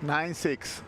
9-6.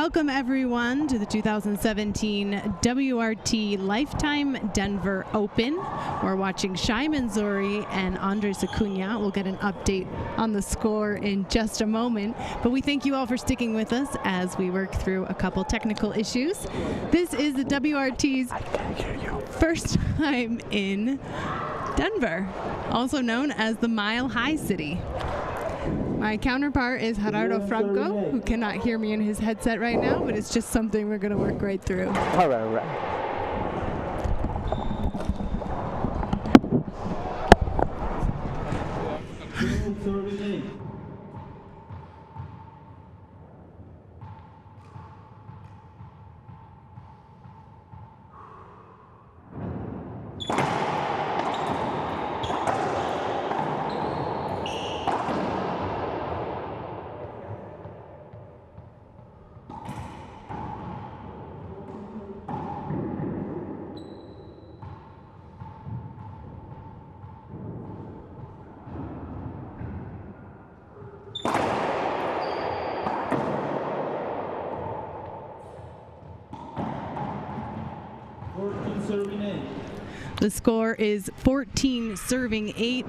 Welcome everyone to the 2017 WRT Lifetime Denver Open. We're watching Shai Manzuri and Andres Acuna. We'll get an update on the score in just a moment, but we thank you all for sticking with us as we work through a couple technical issues. This is the WRT's first time in Denver, also known as the Mile High City. My counterpart is Gerardo Franco, who cannot hear me in his headset right now, but it's just something we're going to work right through. All right. The score is 14 serving 8.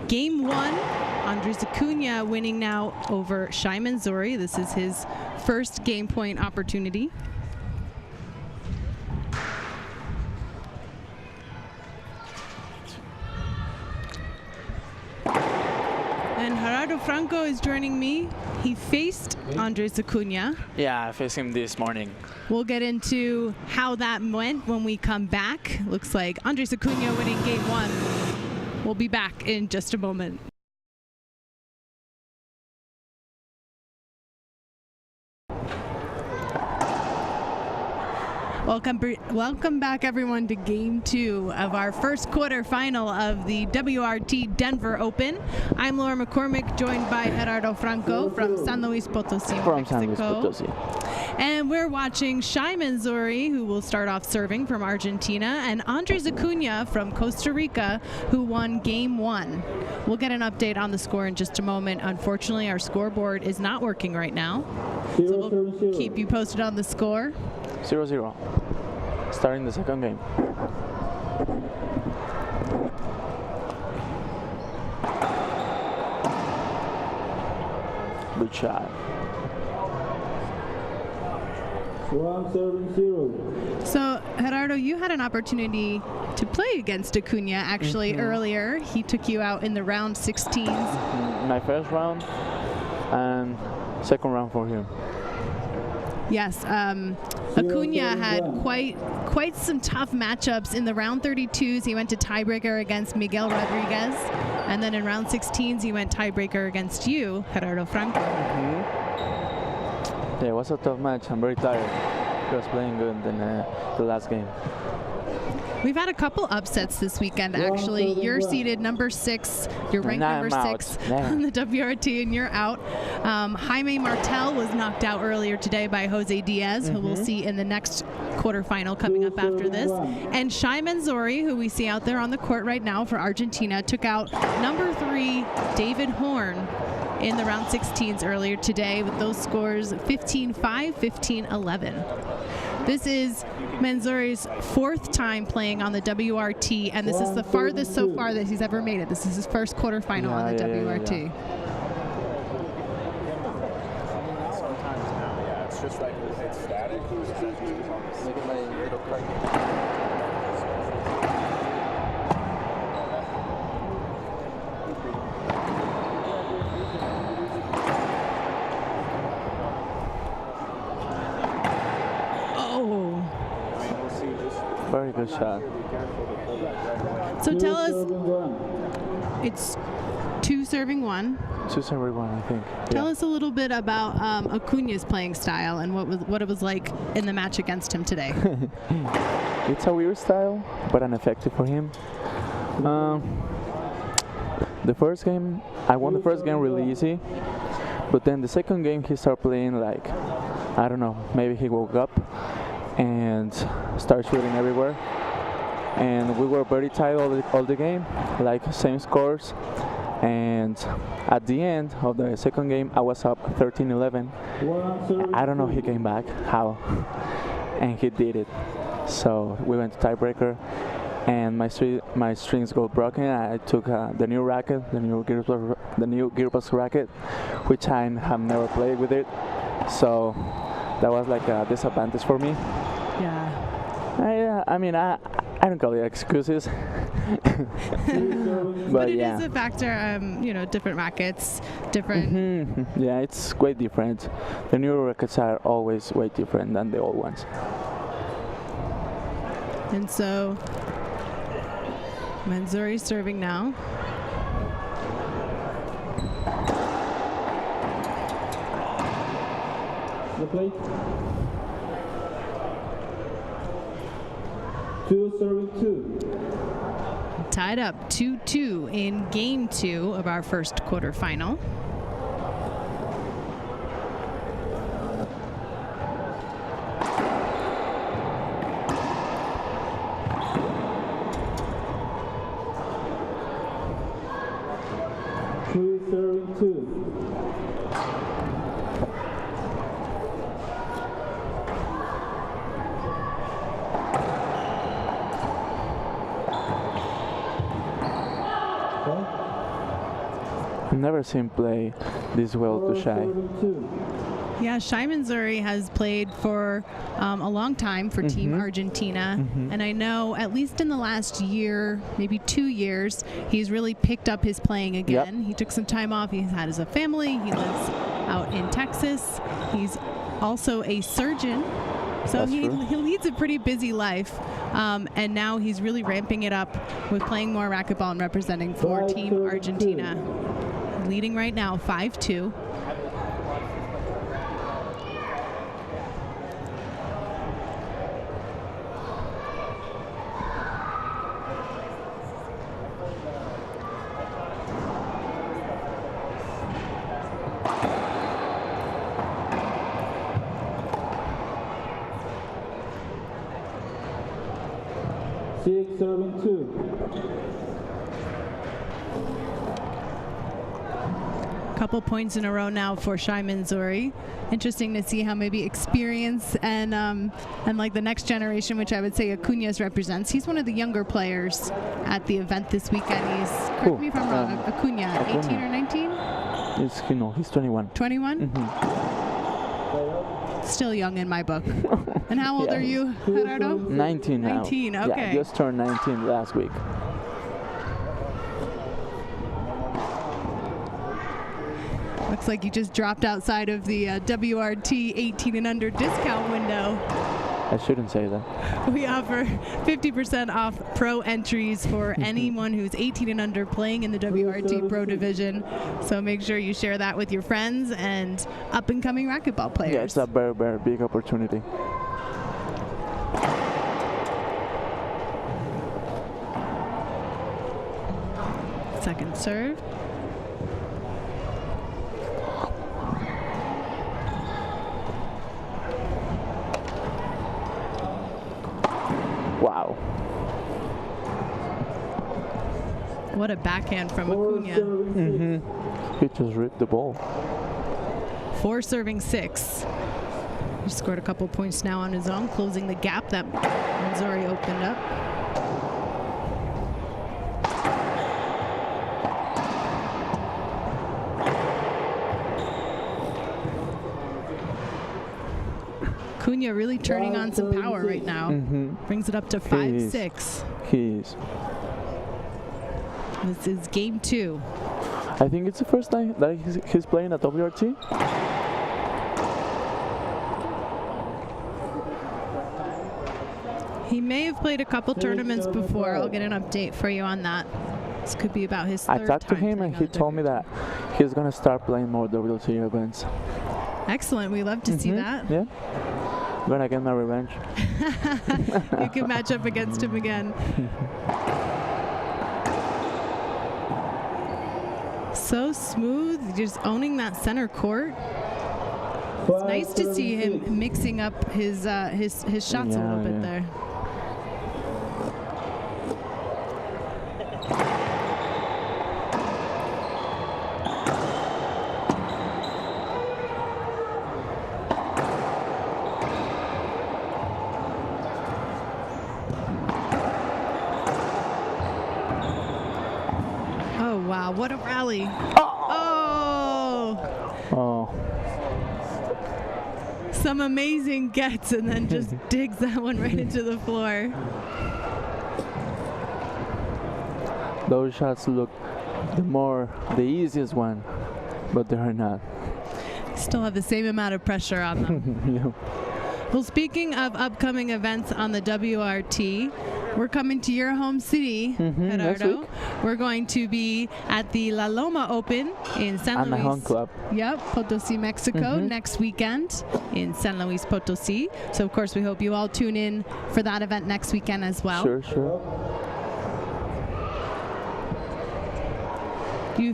Game 1, Andres Acuna winning now over Shai Manzuri. This is his first game point opportunity. And Gerardo Franco is joining me. He faced Andres Acuna. Yeah, I faced him this morning. We'll get into how that went when we come back. Looks like Andres Acuna winning game 1. We'll be back in just a moment. Welcome back, everyone, to Game 2 of our first quarterfinal of the WRT Denver Open. I'm Laura McCormick, joined by Gerardo Franco from San Luis Potosí, Mexico. And we're watching Shai Manzuri, who will start off serving from Argentina, and Andres Acuna from Costa Rica, who won Game 1. We'll get an update on the score in just a moment. Unfortunately, our scoreboard is not working right now, so we'll keep you posted on the score. 0-0. Starting the second game. Good shot. 1-0. So, Gerardo, you had an opportunity to play against Acuna actually earlier. He took you out in the round 16s. My first round and second round for him. Yes, Acuna had quite some tough matchups in the round 32s. He went to tiebreaker against Miguel Rodriguez, and then in round 16s he went tiebreaker against you, Gerardo Franco. Yeah, it was a tough match. I'm very tired. He was playing good in the last game. We've had a couple upsets this weekend, actually. You're seated number 6. You're ranked number 6 on the WRT, and you're out. Jaime Martel was knocked out earlier today by Jose Diaz, who we'll see in the next quarterfinal coming up after this. And Shai Manzuri, who we see out there on the court right now for Argentina, took out number 3, David Horn, in the round 16s earlier today with those scores 15-5, 15-11. This is Manzuri's 4th time playing on the WRT, and this is the farthest so far that he's ever made it. This is his first quarterfinal on the WRT. Sometimes now, yeah, it's just like it's static. Look at my little card. Very good shot. So tell us, it's 2 serving 1. 2 serving 1, I think. Tell us a little bit about Acuna's playing style and what it was like in the match against him today. It's a weird style, but an effective for him. The first game, I won the first game really easy, but then the second game he started playing like, I don't know, maybe he woke up and started shooting everywhere. And we were very tight all the game, like same scores. And at the end of the second game, I was up 13-11. I don't know he came back, how, and he did it. So we went to tiebreaker, and my strings got broken. I took the new racket, the new gearbox racket, which I have never played with it. So that was like a disadvantage for me. Yeah. I mean, I don't call it excuses. but it is a factor, you know, different rackets, different. Yeah, it's quite different. The new rackets are always way different than the old ones. And so, Manzuri serving now. The plate. 2 serving 2. Tied up 2-2 in game 2 of our first quarterfinal. Serving 2. I've never seen play this well to Shai. Yeah, Shai Manzuri has played for a long time for Team Argentina, and I know at least in the last year, maybe 2 years, he's really picked up his playing again. Yep. He took some time off. He's had a family. He lives out in Texas. He's also a surgeon, so he leads a pretty busy life. And now he's really ramping it up with playing more racquetball and representing for Team Argentina. Leading right now 5-2. Serving 2. Couple points in a row now for Shai Manzuri. Interesting to see how maybe experience and like the next generation, which I would say Acuna represents. He's one of the younger players at the event this weekend. He's, correct me if I'm wrong, Acuna, 18 or 19? He's 21. 21? Still young in my book. And how old are you, Gerardo? 19 now. 19, okay. Yeah, just turned 19 last week. Looks like you just dropped outside of the WRT 18 and under discount window. I shouldn't say that. We offer 50% off pro entries for anyone who's 18 and under playing in the WRT Pro Division. So make sure you share that with your friends and up-and-coming racquetball players. Yeah, it's a very, very big opportunity. Second serve. Wow. What a backhand from Acuna. He just ripped the ball. 4 serving 6. He scored a couple points now on his own, closing the gap that Manzuri opened up. Acuna really turning on some power right now. Brings it up to 5-6. He is. This is game 2. I think it's the first time that he's playing at WRT. He may have played a couple tournaments before. I'll get an update for you on that. This could be about his third time. I talked to him and he told me that he's going to start playing more WRT events. Excellent. We love to see that. Yeah. I'm going to get my revenge. You can match up against him again. So smooth, just owning that center court. It's nice to see him mixing up his shots a little bit there. Wow, what a rally. Oh. Some amazing gets and then just digs that one right into the floor. Those shots look the easiest one, but they are not. Still have the same amount of pressure on them. Yeah. Well, speaking of upcoming events on the WRT, we're coming to your home city, next Gerardo. week. We're going to be at the La Loma Open in San And my Luis. home club. Yep, Potosí, Mexico, next weekend in San Luis Potosí. So, of course, we hope you all tune in for that event next weekend as well. Sure. Do you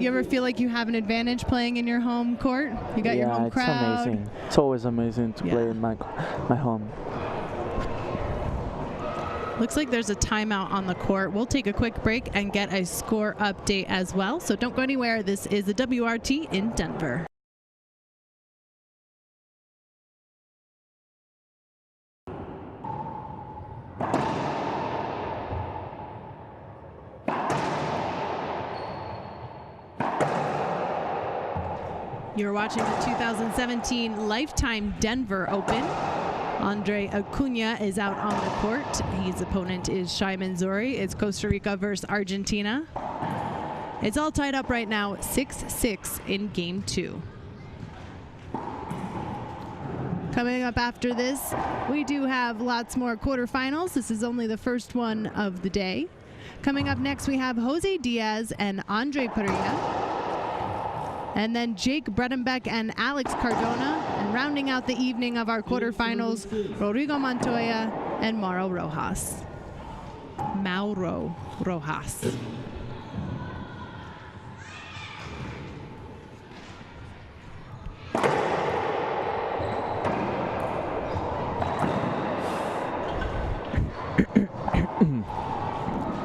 ever feel like you have an advantage playing in your home court? You got your home crowd. Yeah, it's amazing. It's always amazing to play in my home. Looks like there's a timeout on the court. We'll take a quick break and get a score update as well. So don't go anywhere. This is the WRT in Denver. You're watching the 2017 Lifetime Denver Open. Andre Acuna is out on the court. His opponent is Shai Manzuri. It's Costa Rica versus Argentina. It's all tied up right now, 6-6 in game 2. Coming up after this, we do have lots more quarterfinals. This is only the first one of the day. Coming up next, we have Jose Diaz and Andre Pereira. And then Jake Bredenbeck and Alex Cardona. And rounding out the evening of our quarterfinals, Rodrigo Montoya and Mauro Rojas.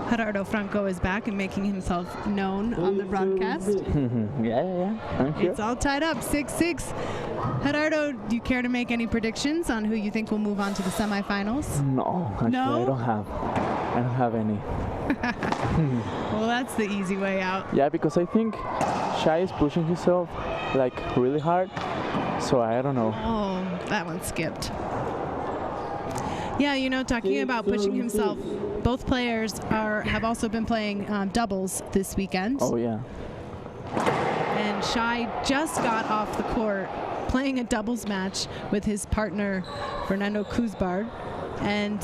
Gerardo Franco is back and making himself known on the broadcast. Yeah. Thank you. It's all tied up, 6-6. Gerardo, do you care to make any predictions on who you think will move on to the semifinals? No, actually, No? I don't have any. Well, that's the easy way out. Yeah, because I think Shai is pushing himself like really hard, so I don't know. Oh, that one skipped. Yeah, you know, talking about pushing himself, both players have also been playing doubles this weekend. Oh, yeah. And Shai just got off the court playing a doubles match with his partner, Fernando Kuzbard, and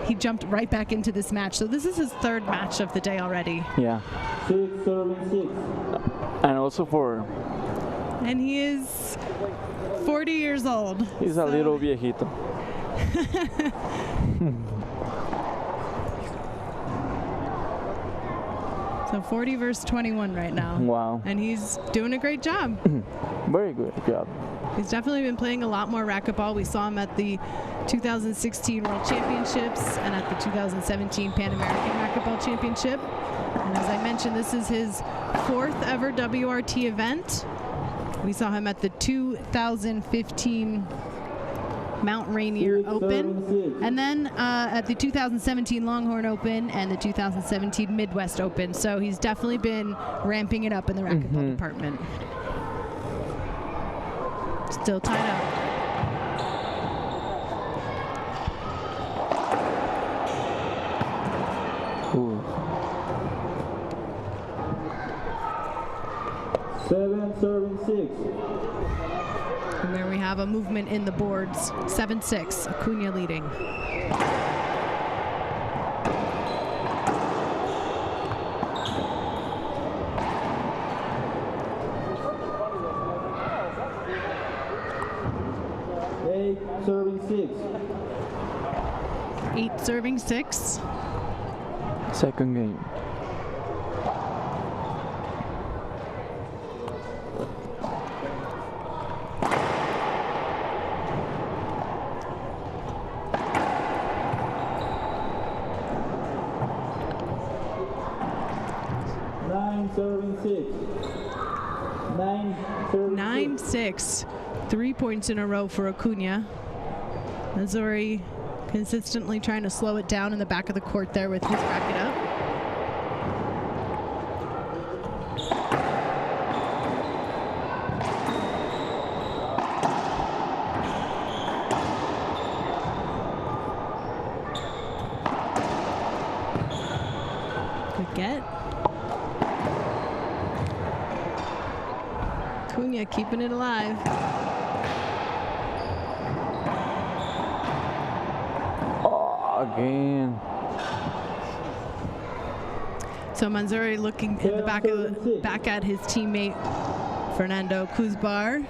he jumped right back into this match. So this is his third match of the day already. Yeah. 6-6. And also And he is 40 years old. he's a little viejito. So 40 versus 21 right now. Wow. And he's doing a great job. Very good job. He's definitely been playing a lot more racquetball. We saw him at the 2016 World Championships and at the 2017 Pan American Racquetball Championship. And as I mentioned, this is his 4th ever WRT event. We saw him at the 2015 Mount Rainier Open, and then at the 2017 Longhorn Open and the 2017 Midwest Open. So he's definitely been ramping it up in the racquetball department. Still tied up. Ooh. 7-6. And there we have a movement in the boards. 7-6, Acuna leading. Serving 6. 8 serving 6. Second game. Serving 6. 9-6. 3 points in a row for Acuna. Manzuri consistently trying to slow it down in the back of the court there with his racket up. get. Acuna keeping it alive. Oh, again. So Manzuri looking in the back at his teammate Fernando Kuzbar,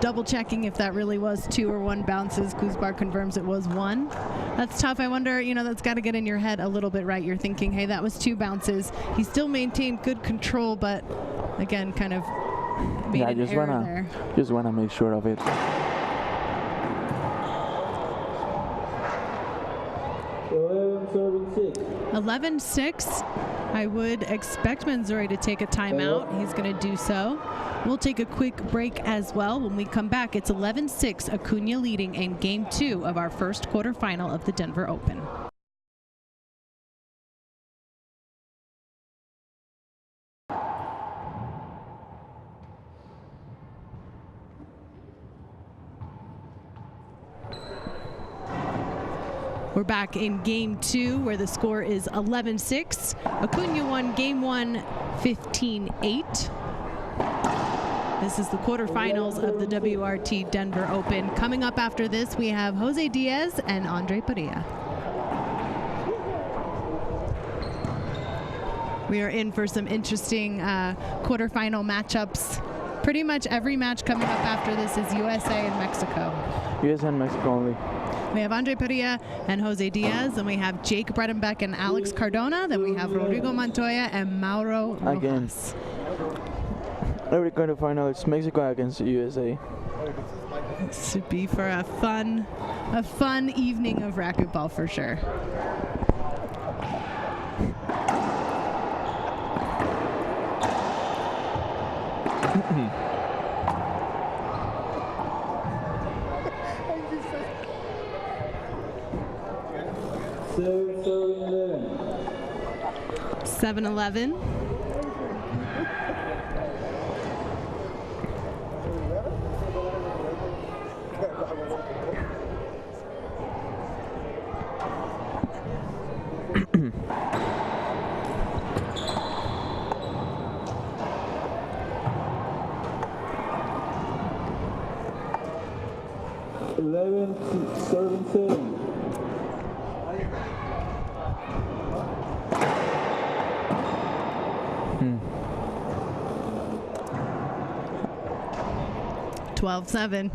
double checking if that really was 2 or 1 bounces. Kuzbar confirms it was 1. That's tough. I wonder, that's got to get in your head a little bit, right? You're thinking, hey, that was 2 bounces. He still maintained good control, but again, kind of made an error there. Just wanna make sure of it. 11-6. I would expect Manzuri to take a timeout. He's going to do so. We'll take a quick break as well. When we come back, it's 11-6, Acuna leading in Game 2 of our first quarterfinal of the Denver Open. We're back in Game 2 where the score is 11-6. Acuna won Game 1 15-8. This is the quarterfinals of the WRT Denver Open. Coming up after this, we have Jose Diaz and Andre Padilla. We are in for some interesting quarterfinal matchups. Pretty much every match coming up after this is USA and Mexico. USA and Mexico only. We have Andre Padilla and Jose Diaz, and we have Jake Bredenbeck and Alex Cardona. Then we have Rodrigo Montoya and Mauro Rojas. Again, every quarterfinal it's Mexico against USA. This should be for a fun evening of racquetball for sure. Seven 11. Serving 7. Hmm. 12-7.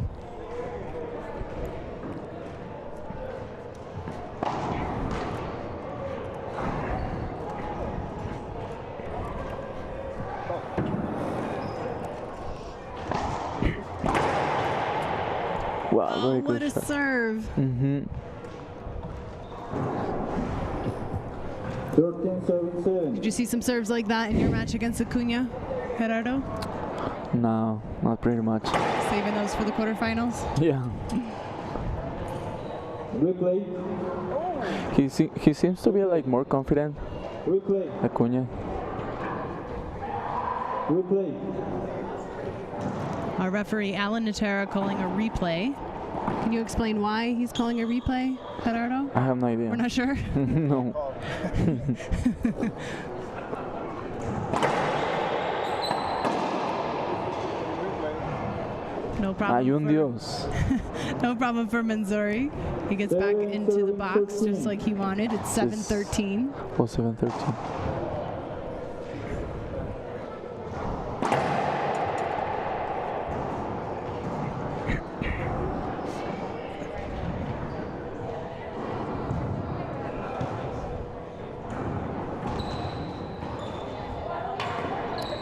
Wow, oh, very what good a shot. serve. 13 serving 7. Did you see some serves like that in your match against Acuna, Gerardo? No, not pretty much. Saving those for the quarterfinals? Yeah. Replay. He seems to be like more confident, Replay. Acuna. Replay. Our referee, Alan Natera, calling a replay. Can you explain why he's calling a replay, Gerardo? I have no idea. We're not sure? No. No problem. Ay, un Dios. No problem for Manzuri. He gets back into the box just like he wanted. It's 7-13. Oh, 7-13.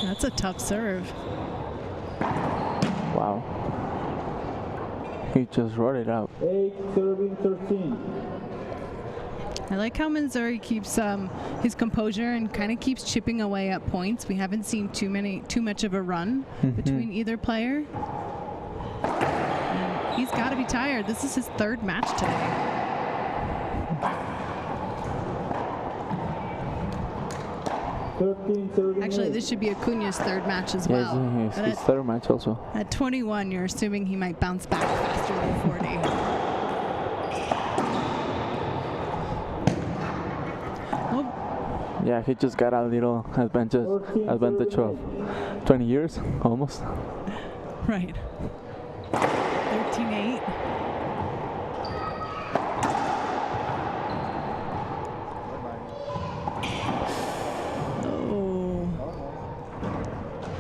That's a tough serve. Wow. He just wrote it out. 8 serving 13. I like how Manzuri keeps his composure and kind of keeps chipping away at points. We haven't seen too much of a run between either player. And he's got to be tired. This is his third match today. Actually, this should be Acuna's third match as well. Yes, his third match also. At 21, you're assuming he might bounce back faster than 40. Yeah, he just got a little advantage of 20 years, almost. Right. 13-8.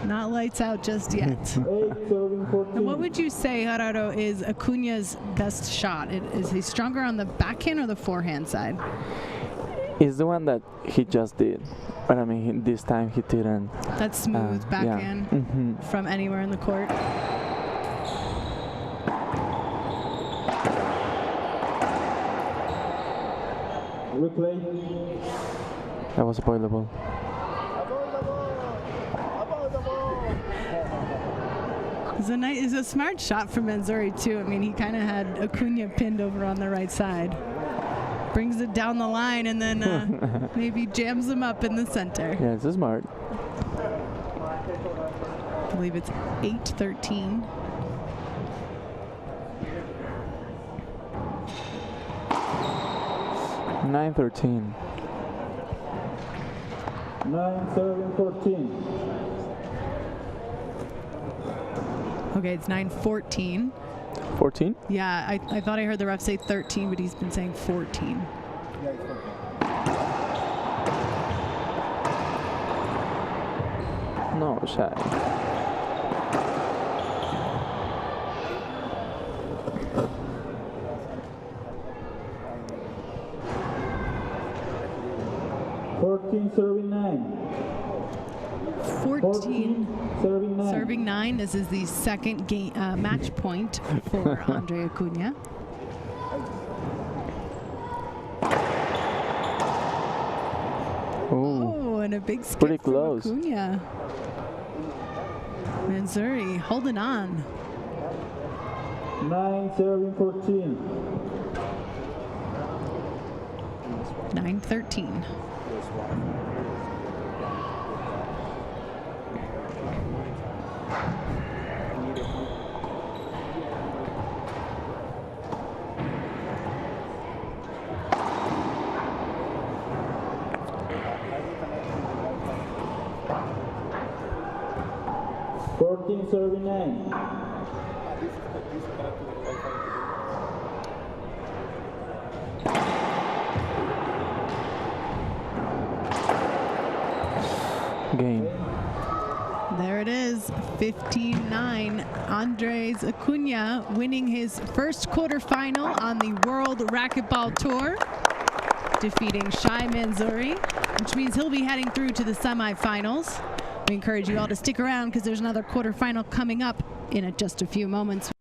Not lights out just yet. And what would you say, Gerardo, is Acuna's best shot? Is he stronger on the backhand or the forehand side? It's the one that he just did. But I mean, this time he didn't. That smooth backhand from anywhere in the court. Replay. That was avoidable. It's a smart shot from Manzuri too. I mean, he kind of had Acuna pinned over on the right side. Brings it down the line and then maybe jams him up in the center. Yeah, it's smart. I believe it's 8-13. Nine serving 14. Okay, it's 9-14. 14? Yeah, I thought I heard the ref say 13, but he's been saying 14. No, Shai. Serving 9. 14 serving 9. Serving 9. This is the second game match point for Andre Acuna. Oh, and a big skip pretty from close. Acuna. Manzuri holding on. 9 serving 14. 9-13. Serving 9. Game. There it is, 15-9. Andres Acuna winning his first quarterfinal on the World Racquetball Tour, defeating Shai Manzuri, which means he'll be heading through to the semifinals. We encourage you all to stick around because there's another quarterfinal coming up in just a few moments.